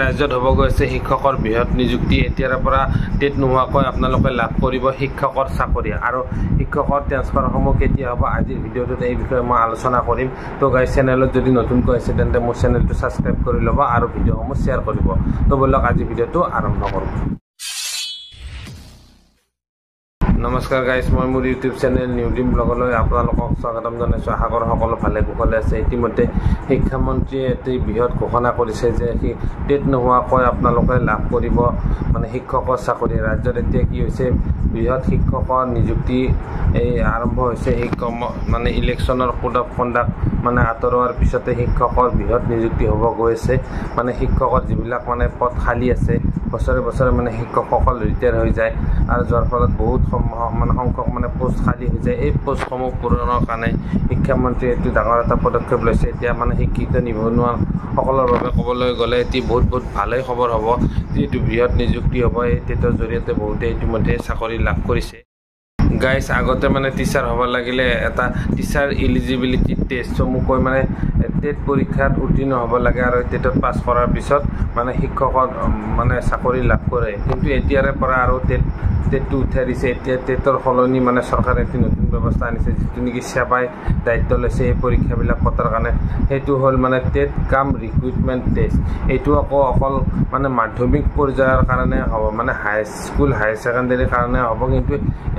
ৰাজ্যত হ'ব গৈছে শিক্ষকৰ বৃহৎ নিযুক্তি এতিয়াৰ পৰা টেট নোহোৱাকৈ আপোনালোকে লাভ কৰিব শিক্ষকৰ চাকৰি আৰু শিক্ষকৰ ট্ৰান্সফাৰসমূহ কেতিয়া হ'ব আজিৰ ভিডিঅ'টোত এই বিষয়ে মই আলোচনা কৰিম তো গাইজ চেনেলত যদি নতুনকৈ আছে তেন্তে মোৰ চেনেলটো ছাবস্ক্ৰাইব কৰি ল'ব আৰু ভিডিঅ'সমূহ শ্বেয়াৰ কৰিব তো বলক আজি ভিডিঅ'টো আৰম্ভ কৰোঁ নমস্কাৰ গাইজ মই মোৰ ইউটিউব চেনেল নিউ ডিম ব্লগলৈ আপোনালোকক স্বাগতম জনাইছোঁ আশা কৰোঁ সকলো ভালে কুশলে আছে ইতিমধ্যে শিক্ষামন্ত্ৰীয়ে এটি বৃহৎ ঘোষণা কৰিছে যে টেট নোহোৱাকৈ আপোনালোকে লাভ কৰিব মানে শিক্ষকৰ চাকৰি ৰাজ্যত এতিয়া কি হৈছে বৃহৎ শিক্ষকৰ নিযুক্তি এই আৰম্ভ হৈছে এই মানে ইলেকশ্যনৰ কোড অফ কণ্ডাক্ট মানে আঁতৰোৱাৰ পিছতে শিক্ষকৰ বৃহৎ নিযুক্তি হ'ব গৈ আছে মানে শিক্ষকৰ যিবিলাক মানে পদ খালী আছে বছৰে বছৰে মানে শিক্ষকসকল ৰিটায়াৰ হৈ যায় আৰু যাৰ ফলত বহুত মানে সংখ্যক মানে পোষ্ট খালী হৈ যায় এই পোষ্টসমূহ পূৰণৰ কাৰণে শিক্ষামন্ত্ৰীয়ে এটি ডাঙৰ এটা পদক্ষেপ লৈছে এতিয়া মানে শিক্ষিত নিবনুৱাসকলৰ বাবে ক'বলৈ গ'লে এটি বহুত ভালেই খবৰ হ'ব যিটো বৃহৎ নিযুক্তি হ'ব এই টেটৰ জৰিয়তে বহুতে ইতিমধ্যে চাকৰি লাভ কৰিছে গাইজ আগতে মানে টিচাৰ হ'ব লাগিলে এটা টিচাৰ এলিজিবিলিটি টেষ্ট চমুকৈ মানে টেট পৰীক্ষাত উত্তীৰ্ণ হ'ব লাগে আৰু টেটত পাছ কৰাৰ পিছত মানে শিক্ষকৰ মানে চাকৰি লাভ কৰে কিন্তু এতিয়াৰে পৰা আৰু টেটটো উঠাই দিছে এতিয়া টেটৰ সলনি মানে চৰকাৰে এটি নতুন ব্যৱস্থা আনিছে যিটো নেকি সেৱাই দায়িত্ব লৈছে এই পৰীক্ষাবিলাক পতাৰ কাৰণে সেইটো হ'ল মানে টেট কাম ৰিক্ৰুইটমেণ্ট টেষ্ট এইটো অকল মানে মাধ্যমিক পৰ্যায়ৰ কাৰণে হ'ব মানে হাইস্কুল হায়াৰ ছেকেণ্ডেৰীৰ কাৰণে হ'ব কিন্তু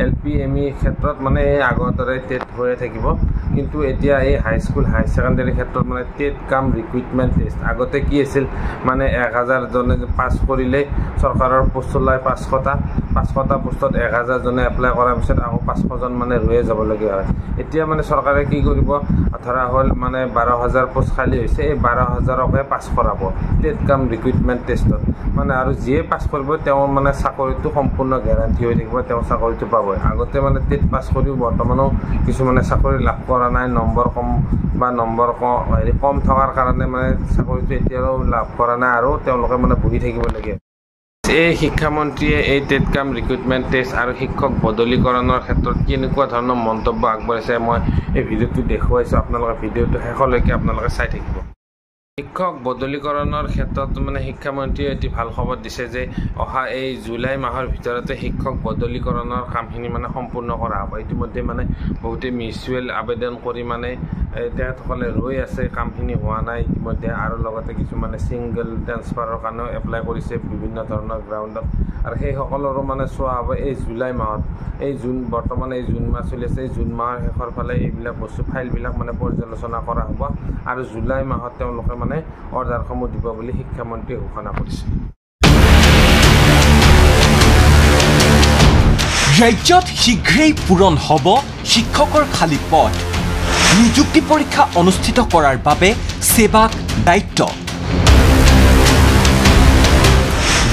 LP-ME ক্ষেত্ৰত মানে এই আগৰ দৰে টেট হৈয়ে থাকিব কিন্তু এতিয়া এই হাইস্কুল হায়াৰ ছেকেণ্ডেৰীৰ ক্ষেত্ৰত মানে টেট কাম ৰিক্ৰুইটমেণ্ট টেষ্ট আগতে কি আছিল মানে 1000 জনে পাছ কৰিলে চৰকাৰৰ পোষ্ট ওলাই 500টা পোষ্টত 1000 জনে এপ্লাই কৰাৰ পিছত আকৌ 500 জন মানে ৰৈ যাবলগীয়া হয় এতিয়া মানে চৰকাৰে কি কৰিব ধৰা হ'ল মানে 12000 পোষ্ট খালী হৈছে এই 12000কে পাছ কৰাব টেট কাম ৰিক্ৰুইটমেণ্ট টেষ্টত মানে আৰু যিয়ে পাছ কৰিব তেওঁ মানে চাকৰিটো সম্পূৰ্ণ গেৰাণ্টি হৈ থাকিব তেওঁ চাকৰিটো পাব আগতে মানে টেট পাছ কৰিও বৰ্তমানো কিছুমানে চাকৰি লাভ কৰা নাই নম্বৰ কম বা নম্বৰ কম থকাৰ কাৰণে মানে চাকৰিটো এতিয়াও লাভ কৰা নাই আৰু তেওঁলোকে মানে বহি থাকিবলগীয়া এই শিক্ষামন্ত্ৰীয়ে এই টেট কাম ৰিক্ৰুইটমেণ্ট টেষ্ট আৰু শিক্ষক বদলীকৰণৰ ক্ষেত্ৰত কেনেকুৱা ধৰণৰ মন্তব্য আগবঢ়াইছে মই এই ভিডিঅ'টো দেখুৱাইছোঁ আপোনালোকে ভিডিঅ'টো শেষলৈকে আপোনালোকে চাই থাকিব শিক্ষক বদলীকৰণৰ ক্ষেত্ৰত মানে শিক্ষামন্ত্ৰীয়ে এটি ভাল খবৰ দিছে যে অহা এই জুলাই মাহৰ ভিতৰতে শিক্ষক বদলীকৰণৰ কামখিনি মানে সম্পূৰ্ণ কৰা হ'ব ইতিমধ্যে মানে বহুতে মিউচুৱেল আবেদন কৰি মানে তেখেতসকলে ৰৈ আছে কামখিনি হোৱা নাই ইতিমধ্যে আৰু লগতে কিছুমানে ছিংগল ট্ৰান্সফাৰৰ কাৰণেও এপ্লাই কৰিছে বিভিন্ন ধৰণৰ গ্ৰাউণ্ডত আৰু সেইসকলৰো মানে চোৱা হ'ব এই জুলাই মাহত বৰ্তমান এই জুন মাহ চলি আছে এই জুন মাহৰ শেষৰ ফালে এইবিলাক বস্তু ফাইলবিলাক মানে পৰ্যালোচনা কৰা হ'ব আৰু জুলাই মাহত তেওঁলোকে মানে অৰ্ডাৰসমূহ দিব বুলি শিক্ষামন্ত্ৰীয়ে ঘোষণা কৰিছে ৰাজ্যত শীঘ্ৰেই পূৰণ হ'ব শিক্ষকৰ খালী পদ নিযুক্তি পৰীক্ষা অনুষ্ঠিত কৰাৰ বাবে সেৱাক দায়িত্ব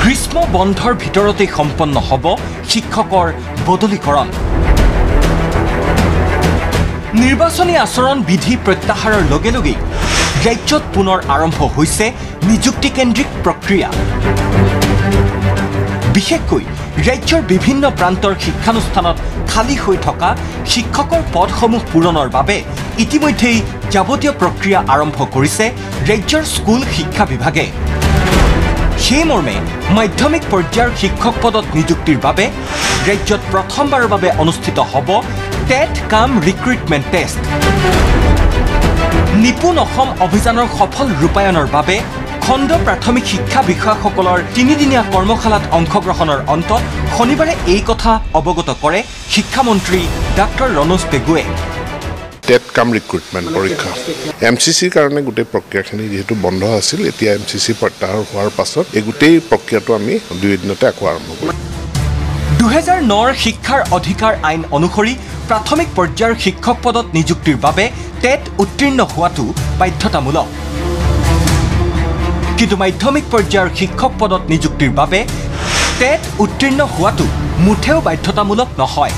গ্ৰীষ্ম বন্ধৰ ভিতৰতে সম্পন্ন হ'ব শিক্ষকৰ বদলীকৰণ নিৰ্বাচনী আচৰণ বিধি প্ৰত্যাহাৰৰ লগে লগে ৰাজ্যত পুনৰ আৰম্ভ হৈছে নিযুক্তিকেন্দ্ৰিক প্ৰক্ৰিয়া বিশেষকৈ ৰাজ্যৰ বিভিন্ন প্ৰান্তৰ শিক্ষানুষ্ঠানত খালী হৈ থকা শিক্ষকৰ পদসমূহ পূৰণৰ বাবে ইতিমধ্যেই যাৱতীয় প্ৰক্ৰিয়া আৰম্ভ কৰিছে ৰাজ্যৰ স্কুল শিক্ষা বিভাগে সেই মৰ্মে মাধ্যমিক পৰ্যায়ৰ শিক্ষক পদত নিযুক্তিৰ বাবে ৰাজ্যত প্ৰথমবাৰৰ বাবে অনুষ্ঠিত হ'ব টেট কাম ৰিক্ৰুইটমেণ্ট টেষ্ট নিপুণ অসম অভিযানৰ সফল ৰূপায়ণৰ বাবে খণ্ড প্ৰাথমিক শিক্ষা বিষয়াসকলৰ 3দিনীয়া কৰ্মশালাত অংশগ্ৰহণৰ অন্তত শনিবাৰে এই কথা অৱগত কৰে শিক্ষামন্ত্ৰী ডাক্তৰ ৰণোজ পেগুৱে টেট কাম ৰিক্ৰুইটমেণ্ট পৰীক্ষা MCCৰ কাৰণে গোটেই প্ৰক্ৰিয়াখিনি যিহেতু বন্ধ আছিল এতিয়া MCC প্ৰত্যাহাৰ হোৱাৰ পাছত এই গোটেই প্ৰক্ৰিয়াটো আমি 2 দিনতে আকৌ আৰম্ভ কৰিম 2009ৰ শিক্ষাৰ অধিকাৰ আইন অনুসৰি প্ৰাথমিক পৰ্যায়ৰ শিক্ষক পদত নিযুক্তিৰ বাবে টেট উত্তীৰ্ণ হোৱাটো বাধ্যতামূলক কিন্তু মাধ্যমিক পৰ্যায়ৰ শিক্ষক পদত নিযুক্তিৰ বাবে টেট উত্তীৰ্ণ হোৱাটো মুঠেও বাধ্যতামূলক নহয়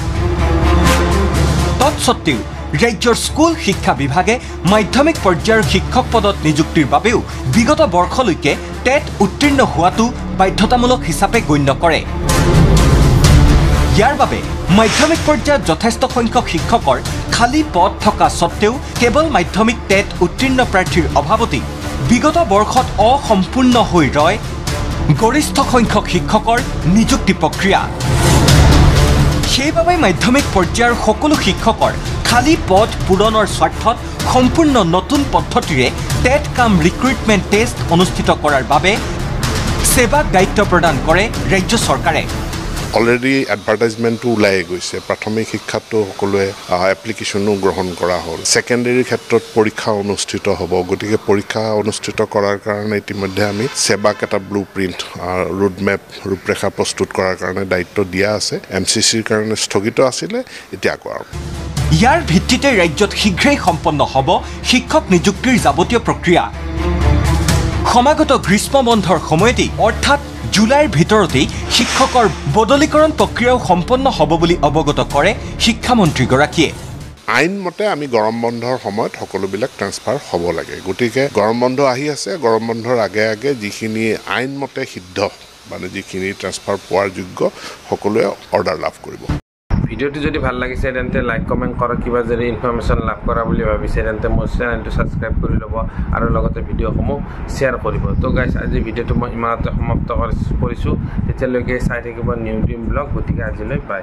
তৎসত্ত্বেও ৰাজ্যৰ স্কুল শিক্ষা বিভাগে মাধ্যমিক পৰ্যায়ৰ শিক্ষক পদত নিযুক্তিৰ বাবেও বিগত বৰ্ষলৈকে টেট উত্তীৰ্ণ হোৱাটো বাধ্যতামূলক হিচাপে গণ্য কৰে ইয়াৰ বাবে মাধ্যমিক পৰ্যায়ত যথেষ্ট সংখ্যক শিক্ষকৰ খালী পদ থকা সত্ত্বেও কেৱল মাধ্যমিক টেট উত্তীৰ্ণ প্ৰাৰ্থীৰ অভাৱতেই বিগত বৰ্ষত অসম্পূৰ্ণ হৈ ৰয় গৰিষ্ঠ সংখ্যক শিক্ষকৰ নিযুক্তি প্ৰক্ৰিয়া সেইবাবে মাধ্যমিক পৰ্যায়ৰ সকলো শিক্ষকৰ খালী পদ পূৰণৰ স্বাৰ্থত সম্পূৰ্ণ নতুন পদ্ধতিৰে টেট কাম ৰিক্ৰুইটমেণ্ট টেষ্ট অনুষ্ঠিত কৰাৰ বাবে সেৱাক দায়িত্ব প্ৰদান কৰে ৰাজ্য চৰকাৰে অলৰেডি এডভাৰটাইজমেণ্টটো ওলাই গৈছে প্ৰাথমিক শিক্ষাটো সকলোৱে এপ্লিকেশ্যনো গ্ৰহণ কৰা হ'ল ছেকেণ্ডেৰী ক্ষেত্ৰত পৰীক্ষা অনুষ্ঠিত হ'ব গতিকে পৰীক্ষা অনুষ্ঠিত কৰাৰ কাৰণে ইতিমধ্যে আমি সেৱাক এটা ব্লু প্ৰিণ্ট ৰোডমেপ ৰূপৰেখা প্ৰস্তুত কৰাৰ কাৰণে দায়িত্ব দিয়া আছে MCCৰ কাৰণে স্থগিত আছিলে এতিয়া আকৌ ইয়াৰ ভিত্তিতে ৰাজ্যত শীঘ্ৰেই সম্পন্ন হ'ব শিক্ষক নিযুক্তিৰ যাৱতীয় প্ৰক্ৰিয়া সমাগত গ্ৰীষ্ম বন্ধৰ সময়তেই অৰ্থাৎ জুলাইৰ ভিতৰতেই শিক্ষকৰ বদলীকৰণ প্ৰক্ৰিয়াও সম্পন্ন হ'ব বুলি অৱগত কৰে শিক্ষামন্ত্ৰীগৰাকীয়ে আইনমতে আমি গৰম বন্ধৰ সময়ত সকলোবিলাক ট্ৰান্সফাৰ হ'ব লাগে গতিকে গৰম বন্ধ আহি আছে গৰম বন্ধৰ আগে আগে যিখিনি আইনমতে সিদ্ধ মানে যিখিনি ট্ৰান্সফাৰ পোৱাৰ যোগ্য সকলোৱে অৰ্ডাৰ লাভ কৰিব ভিডিঅ'টো যদি ভাল লাগিছে তেন্তে লাইক কমেণ্ট কৰক কিবা যদি ইনফৰমেশ্যন লাভ কৰা বুলি ভাবিছে তেন্তে মোৰ চেনেলটো ছাবস্ক্ৰাইব কৰি ল'ব আৰু লগতে ভিডিঅ'সমূহ শ্বেয়াৰ কৰিব তো গাইছ আজি ভিডিঅ'টো মই ইমানতে সমাপ্ত কৰিছোঁ তেতিয়ালৈকে চাই থাকিব নিউ ড্ৰিম ব্লগ গতিকে আজিলৈ বাই